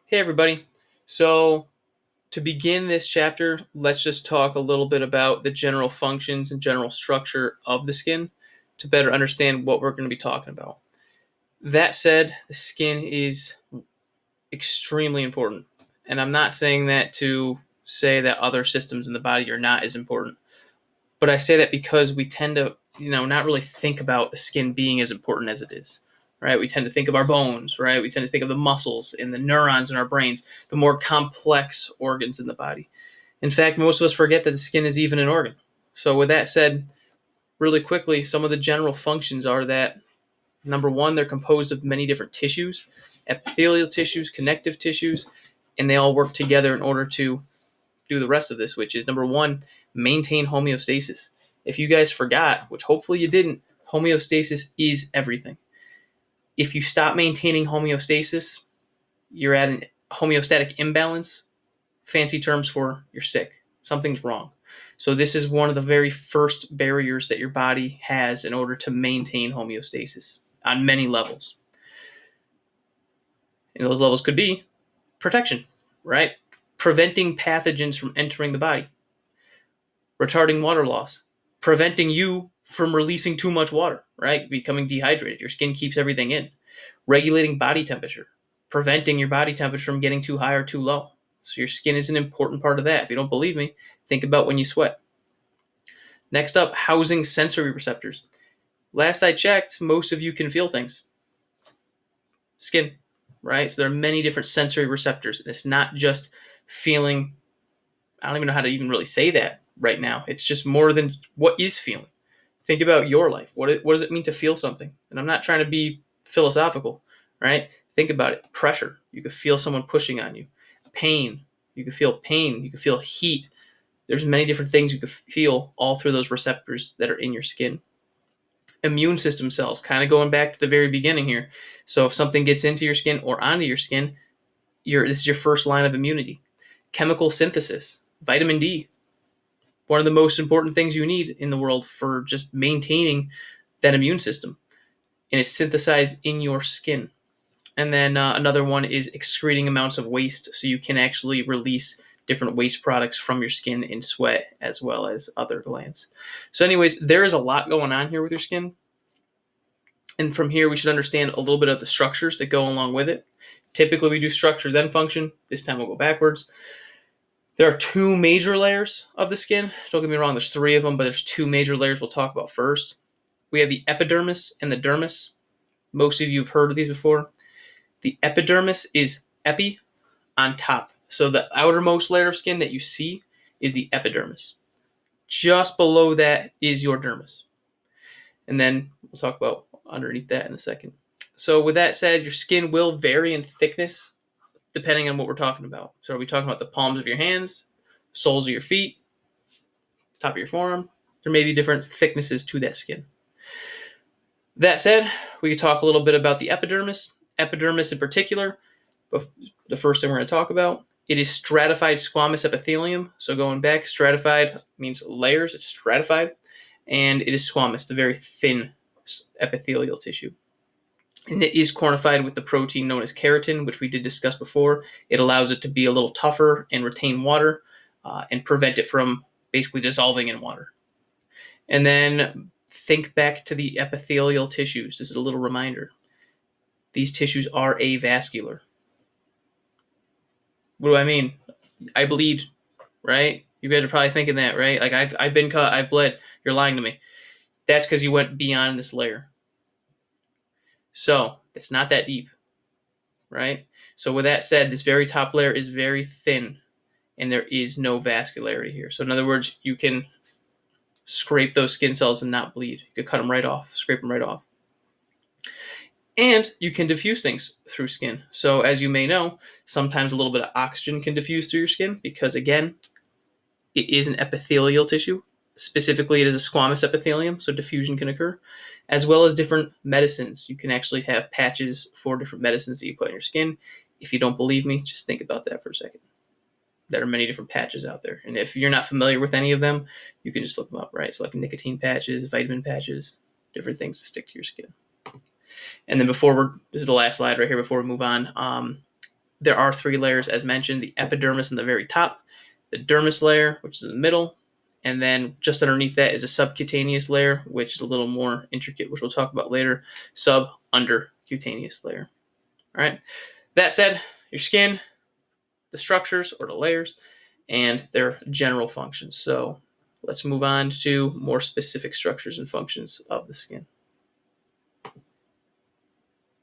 Hey, everybody. So, to begin this chapter, let's just talk a little bit about the general functions and general structure of the skin to better understand what we're going to be talking about. That said, the skin is extremely important. And I'm not saying that to say that other systems in the body are not as important, but I say that because we tend to, not really think about the skin being as important as it is. Right? We tend to think of our bones, right? We tend to think of the muscles and the neurons in our brains, the more complex organs in the body. In fact, most of us forget that the skin is even an organ. So, with that said, really quickly, some of the general functions are that number one, they're composed of many different tissues, epithelial tissues, connective tissues, and they all work together in order to do the rest of this, which is number one, maintain homeostasis. If you guys forgot, which hopefully you didn't, homeostasis is everything. If you stop maintaining homeostasis, you're at an homeostatic imbalance. Fancy terms for you're sick. Something's wrong. So this is one of the very first barriers that your body has in order to maintain homeostasis on many levels. And those levels could be protection, right? Preventing pathogens from entering the body, retarding water loss, preventing you from releasing too much water, right? Becoming dehydrated. Your skin keeps everything in. Regulating body temperature, preventing your body temperature from getting too high or too low. So your skin is an important part of that. If you don't believe me, think about when you sweat. Next up, housing sensory receptors. Last I checked, most of you can feel things. Skin, right? So there are many different sensory receptors. And it's not just feeling, I don't even know how to even really say that right now. It's just more than what is feeling. Think about your life. What does it mean to feel something? And I'm not trying to be philosophical, right? Think about it. Pressure. You could feel someone pushing on you. Pain. You could feel pain. You could feel heat. There's many different things you could feel all through those receptors that are in your skin. Immune system cells, kind of going back to the very beginning here. So if something gets into your skin or onto your skin, this is your first line of immunity. Chemical synthesis. Vitamin D. One of the most important things you need in the world for just maintaining that immune system. And it's synthesized in your skin. And then another one is excreting amounts of waste, so you can actually release different waste products from your skin in sweat as well as other glands. So, anyways, there is a lot going on here with your skin. And from here, we should understand a little bit of the structures that go along with it. Typically, we do structure, then function. This time we'll go backwards. There are two major layers of the skin. Don't get me wrong, there's three of them, but there's two major layers we'll talk about first. We have the epidermis and the dermis. Most of you have heard of these before. The epidermis is epi, on top. So the outermost layer of skin that you see is the epidermis. Just below that is your dermis. And then we'll talk about underneath that in a second. So with that said, your skin will vary in thickness depending on what we're talking about. So are we talking about the palms of your hands, soles of your feet, top of your forearm? There may be different thicknesses to that skin. That said, we could talk a little bit about the epidermis. Epidermis in particular, the first thing we're going to talk about, it is stratified squamous epithelium. So going back, stratified means layers, it's stratified. And it is squamous, the very thin epithelial tissue. And it is cornified with the protein known as keratin, which we did discuss before. It allows it to be a little tougher and retain water and prevent it from basically dissolving in water. And then think back to the epithelial tissues. This is a little reminder. These tissues are avascular. What do I mean? I bleed, right? You guys are probably thinking that, right? Like I've been cut, I've bled. You're lying to me. That's because you went beyond this layer. So it's not that deep, right? So with that said, this very top layer is very thin, and there is no vascularity here. So in other words, you can scrape those skin cells and not bleed. You can cut them right off, scrape them right off. And you can diffuse things through skin. So as you may know, sometimes a little bit of oxygen can diffuse through your skin because, again, it is an epithelial tissue. Specifically, it is a squamous epithelium, so diffusion can occur, as well as different medicines. You can actually have patches for different medicines that you put on your skin. If you don't believe me, just think about that for a second. There are many different patches out there. And if you're not familiar with any of them, you can just look them up, right? So like nicotine patches, vitamin patches, different things to stick to your skin. And then this is the last slide right here before we move on. there are 3 layers as mentioned: the epidermis in the very top, the dermis layer, which is in the middle, and then just underneath that is a subcutaneous layer, which is a little more intricate, which we'll talk about later. Undercutaneous layer. All right. That said, your skin, the structures or the layers, and their general functions. So let's move on to more specific structures and functions of the skin.